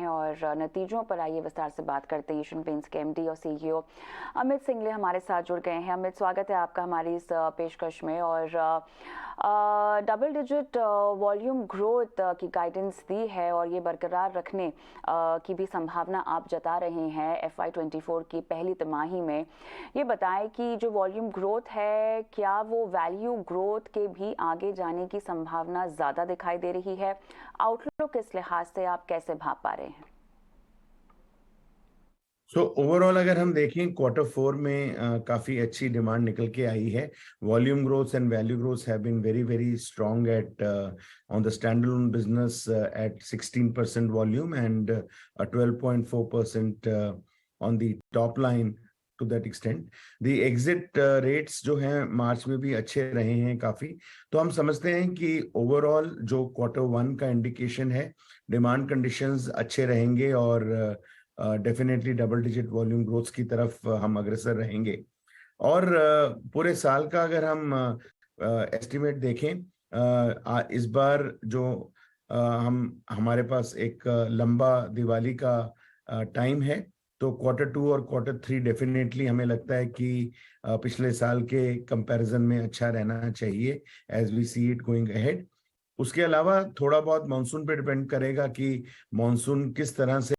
हैं और नतीजों पर आइए विस्तार से बात करते हैं। एशियन पेंट्स के एमडी और सीईओ अमित सिंगले हमारे साथ जुड़ गए हैं। अमित, स्वागत है आपका हमारी इस पेशकश में। और डबल डिजिट वॉल्यूम ग्रोथ की गाइडेंस दी है और ये बरकरार रखने की भी संभावना आप जता रहे हैं FY24 की पहली तिमाही में। ये बताएं कि जो वॉल्यूम ग्रोथ है, क्या वो वैल्यू ग्रोथ के भी आगे जाने की संभावना ज़्यादा दिखाई दे रही है? आउटलुक इस लिहाज से आप कैसे भाप पा रहे हैं? ओवरऑल अगर हम देखें Q4 में काफी अच्छी डिमांड निकल के आई है। Volume growth and value growth have been very very strong at on the standalone business at 16% volume and 12.4% on the top line. To that extent the exit rates जो हैं मार्च में भी अच्छे रहे हैं काफी। तो हम समझते हैं कि ओवरऑल जो Q1 का इंडिकेशन है, डिमांड कंडीशंस अच्छे रहेंगे और definitely double digit volume growth की तरफ हम अग्रसर रहेंगे। और पूरे साल का अगर हम एस्टिमेट देखें, इस बार जो हम हमारे पास एक लंबा दिवाली का टाइम है, तो Q2 और Q3 डेफिनेटली हमें लगता है कि पिछले साल के कंपैरिजन में अच्छा रहना चाहिए as we see it going ahead. उसके अलावा थोड़ा बहुत मानसून पे डिपेंड करेगा कि मानसून किस तरह से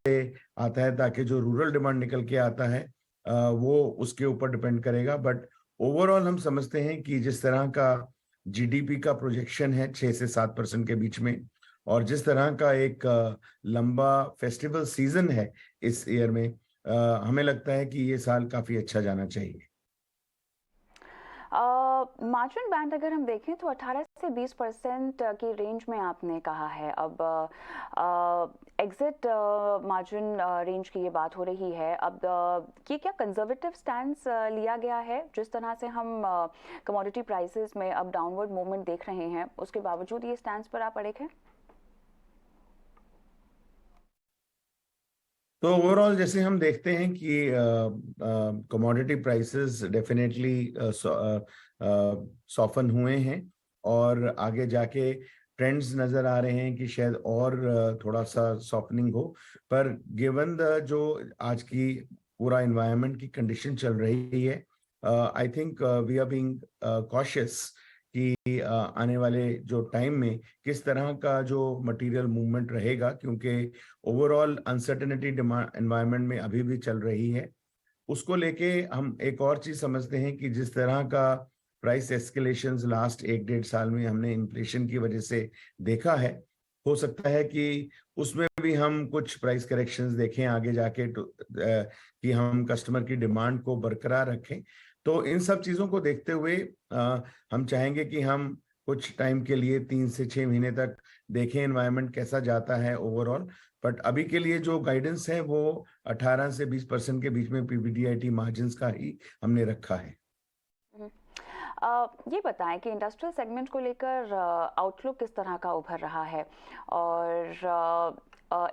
आता है, ताकि जो रूरल डिमांड निकल के आता है वो उसके ऊपर डिपेंड करेगा। बट ओवरऑल हम समझते हैं कि जिस तरह का जीडीपी का प्रोजेक्शन है 6 से 7% के बीच में, और जिस तरह का एक लंबा फेस्टिवल सीजन है इस ईयर में, हमें लगता है कि ये साल काफी अच्छा जाना चाहिए। मार्जिन बैंड अगर हम देखें तो 18 से 20% की रेंज में आपने कहा है। अब एग्जिट मार्जिन रेंज की ये बात हो रही है। अब ये क्या कंजर्वेटिव स्टैंस लिया गया है? जिस तरह से हम कमोडिटी प्राइसेस में अब डाउनवर्ड मूवमेंट देख रहे हैं, उसके बावजूद ये स्टैंस पर आप अड़े हैं? तो ओवरऑल जैसे हम देखते हैं कि कमोडिटी प्राइसेस डेफिनेटली सॉफन हुए हैं और आगे जाके ट्रेंड्स नजर आ रहे हैं कि शायद और थोड़ा सा सॉफ्टनिंग हो। पर गिवन द जो आज की पूरा इन्वायरमेंट की कंडीशन चल रही है, I think we are being cautious कि आने वाले जो टाइम में किस तरह का जो मटेरियल मूवमेंट रहेगा, क्योंकि ओवरऑल अनसर्टेनिटी डिमांड एनवायरनमेंट में अभी भी चल रही है। उसको लेके हम एक और चीज समझते हैं कि जिस तरह का प्राइस एस्केलेशंस लास्ट 1-1.5 साल में हमने इन्फ्लेशन की वजह से देखा है, हो सकता है कि उसमें भी हम कुछ प्राइस करेक्शंस देखें आगे जाके, कि हम कस्टमर की डिमांड को बरकरार रखें। तो इन सब चीजों को देखते हुए हम चाहेंगे कि हम कुछ टाइम के लिए 3 से 6 महीने तक देखें एनवायरनमेंट कैसा जाता है ओवरऑल। बट अभी के लिए जो गाइडेंस है वो 18 से 20% के बीच में पीबीडीआईटी मार्जिन्स का ही हमने रखा है। ये बताएं कि इंडस्ट्रियल सेगमेंट को लेकर आउटलुक किस तरह का उभर रहा है, और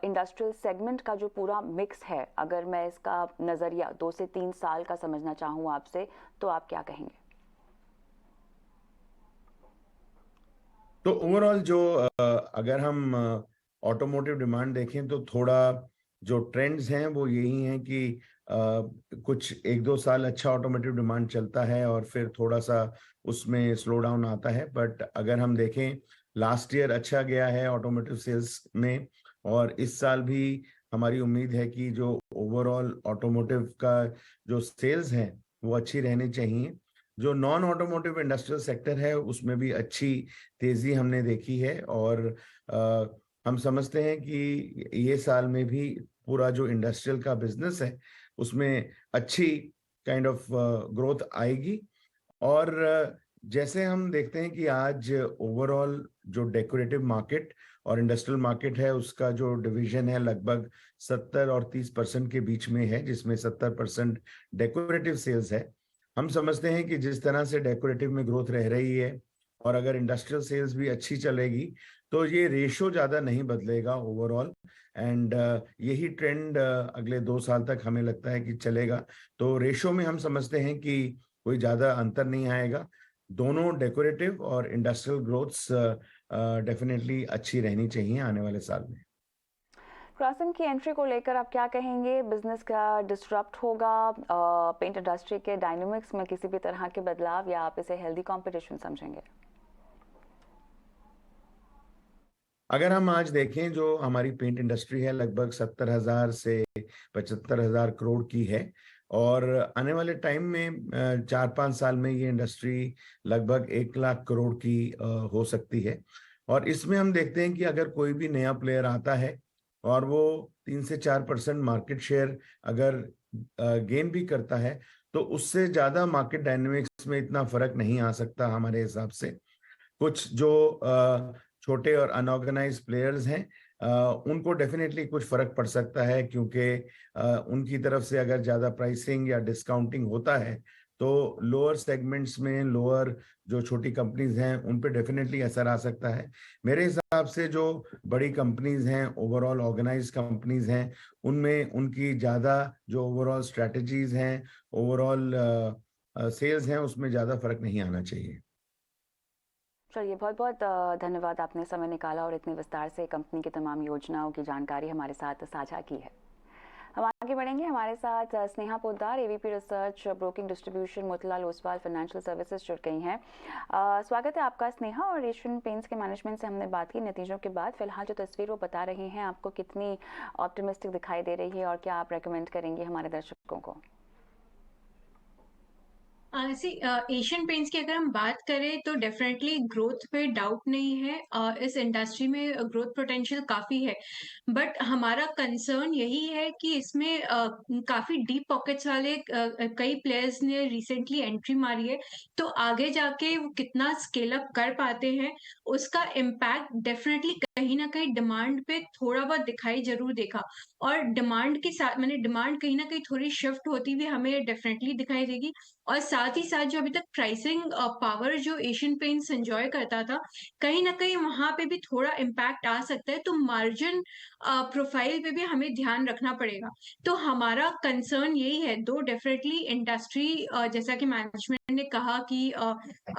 इंडस्ट्रियल सेगमेंट का जो पूरा मिक्स है, अगर मैं इसका नज़रिया 2 से 3 साल का समझना चाहूँ आपसे, तो आप क्या कहेंगे? तो ओवरऑल जो अगर हम ऑटोमोटिव डिमांड देखें तो थोड़ा जो ट्रेंड्स हैं वो यही हैं कि कुछ 1-2 साल अच्छा ऑटोमोटिव डिमांड चलता है और फिर थोड़ा सा उसमें स्लो डाउन आता है। बट अगर हम देखें लास्ट ईयर अच्छा गया है ऑटोमोटिव सेल्स में, और इस साल भी हमारी उम्मीद है कि जो ओवरऑल ऑटोमोटिव का जो सेल्स हैं वो अच्छी रहनी चाहिए। जो नॉन ऑटोमोटिव इंडस्ट्रियल सेक्टर है उसमें भी अच्छी तेजी हमने देखी है, और हम समझते हैं कि ये साल में भी पूरा जो इंडस्ट्रियल का बिजनेस है उसमें अच्छी काइंड ऑफ ग्रोथ आएगी। और जैसे हम देखते हैं कि आज ओवरऑल जो डेकोरेटिव मार्केट और इंडस्ट्रियल मार्केट है उसका जो डिवीजन है लगभग 70 और 30% के बीच में है, जिसमें 70% डेकोरेटिव सेल्स है। हम समझते हैं कि जिस तरह से डेकोरेटिव में ग्रोथ रह रही है और अगर इंडस्ट्रियल सेल्स भी अच्छी चलेगी तो ये रेशो ज्यादा नहीं बदलेगा ओवरऑल। एंड यही ट्रेंड अगले 2 साल तक हमें लगता है कि चलेगा। तो रेशो में हम समझते हैं कि कोई ज्यादा अंतर नहीं आएगा। दोनों डेकोरेटिव और इंडस्ट्रियल ग्रोथ्स डेफिनेटली अच्छी रहनी चाहिए आने वाले साल में। क्रॉसिंग की एंट्री को लेकर आप क्या कहेंगे? बिजनेस का डिसरप्ट होगा पेंट इंडस्ट्री के डायनामिक्स में किसी भी तरह के बदलाव, या आप इसे हेल्दी कंपटीशन समझेंगे? अगर हम आज देखें जो हमारी पेंट इंडस्ट्री है लगभग 70,000 से 75,000 करोड़ की है, और आने वाले टाइम में 4-5 साल में ये इंडस्ट्री लगभग 1 लाख करोड़ की हो सकती है। और इसमें हम देखते हैं कि अगर कोई भी नया प्लेयर आता है और वो 3 से 4% मार्केट शेयर अगर गेन भी करता है, तो उससे ज्यादा मार्केट डायनेमिक्स में इतना फर्क नहीं आ सकता हमारे हिसाब से। कुछ जो छोटे और अनऑर्गेनाइज प्लेयर्स हैं, उनको डेफिनेटली कुछ फर्क पड़ सकता है, क्योंकि उनकी तरफ से अगर ज्यादा प्राइसिंग या डिस्काउंटिंग होता है तो लोअर सेगमेंट्स में लोअर जो छोटी कंपनीज हैं उन पे डेफिनेटली असर आ सकता है। मेरे हिसाब से जो बड़ी कंपनीज हैं, ओवरऑल ऑर्गेनाइज कंपनीज हैं, उनमें उनकी ज्यादा जो ओवरऑल स्ट्रेटजीज हैं, ओवरऑल सेल्स हैं, उसमें ज्यादा फर्क नहीं आना चाहिए। चलिए, बहुत बहुत धन्यवाद, आपने समय निकाला और इतने विस्तार से कंपनी की तमाम योजनाओं की जानकारी हमारे साथ साझा की है। हम आगे बढ़ेंगे, हमारे साथ Sneha Poddar, AVP research broking distribution, Motilal Oswal financial services जुड़ गई हैं। स्वागत है आपका स्नेहा। और एशियन पेंट्स के मैनेजमेंट से हमने बात की नतीजों के बाद, फिलहाल जो तस्वीर वो बता रही हैं आपको कितनी ऑप्टिमिस्टिक दिखाई दे रही है, और क्या आप रेकमेंड करेंगे हमारे दर्शकों को? ऐसे एशियन पेंट्स की अगर हम बात करें तो डेफिनेटली ग्रोथ पे डाउट नहीं है। इस इंडस्ट्री में ग्रोथ पोटेंशियल काफी है, बट हमारा कंसर्न यही है कि इसमें काफी डीप पॉकेट्स वाले कई प्लेयर्स ने रिसेंटली एंट्री मारी है। तो आगे जाके वो कितना स्केल अप कर पाते हैं, उसका इम्पैक्ट डेफिनेटली कहीं ना कहीं डिमांड पे थोड़ा बहुत दिखाई जरूर देगा। और डिमांड के साथ मैंने डिमांड कहीं ना कहीं थोड़ी शिफ्ट होती हुई हमें डेफिनेटली दिखाई देगी। और साथ ही साथ जो अभी तक प्राइसिंग पावर जो एशियन पेंट्स एंजॉय करता था, कहीं ना कहीं वहां पे भी थोड़ा इम्पैक्ट आ सकता है। तो मार्जिन प्रोफाइल पे भी हमें ध्यान रखना पड़ेगा। तो हमारा कंसर्न यही है, दो डेफिनेटली इंडस्ट्री जैसा कि मैनेजमेंट ने कहा कि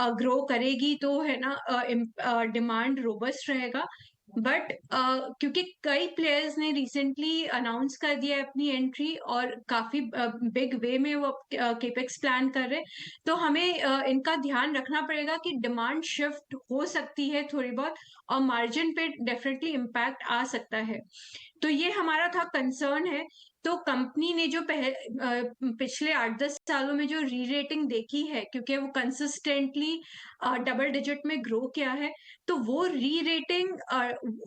ग्रो करेगी, तो है ना डिमांड रोबस्ट रहेगा। बट क्योंकि कई प्लेयर्स ने रिसेंटली अनाउंस कर दिया है अपनी एंट्री, और काफी बिग वे में वो केपेक्स प्लान कर रहे हैं, तो हमें इनका ध्यान रखना पड़ेगा कि डिमांड शिफ्ट हो सकती है थोड़ी बहुत, और मार्जिन पे डेफिनेटली इम्पैक्ट आ सकता है। तो ये हमारा था कंसर्न है। तो कंपनी ने जो पिछले 8-10 सालों में जो री रेटिंग देखी है, क्योंकि वो कंसिस्टेंटली डबल डिजिट में ग्रो किया है, तो वो री रेटिंग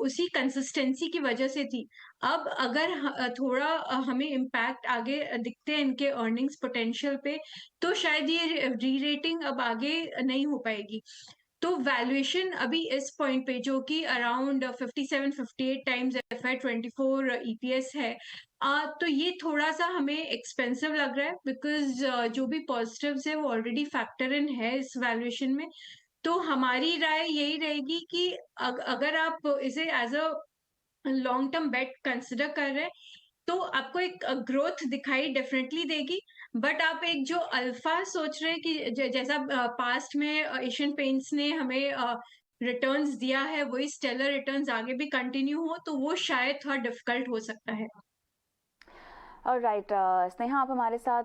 उसी कंसिस्टेंसी की वजह से थी। अब अगर थोड़ा हमें इम्पैक्ट आगे दिखते हैं इनके अर्निंग्स पोटेंशियल पे, तो शायद ये री रेटिंग अब आगे नहीं हो पाएगी। तो वैल्यूएशन अभी इस पॉइंट पे जो कि अराउंड 57-58 टाइम्स FY24 EPS है, तो ये थोड़ा सा हमें एक्सपेंसिव लग रहा है, बिकॉज जो भी पॉजिटिव्स है वो ऑलरेडी फैक्टर इन है इस वैल्यूएशन में। तो हमारी राय यही रहेगी कि अगर आप इसे as a long term bet consider कर रहे हैं, तो आपको एक ग्रोथ दिखाई डेफिनेटली देगी। बट आप एक जो अल्फा सोच रहे हैं कि जैसा पास्ट में एशियन पेंट्स ने हमें रिटर्न्स दिया है, वही स्टेलर रिटर्न्स आगे भी कंटिन्यू हो, तो वो शायद थोड़ा डिफिकल्ट हो सकता है। और राइट, स्नेहा, आप हमारे साथ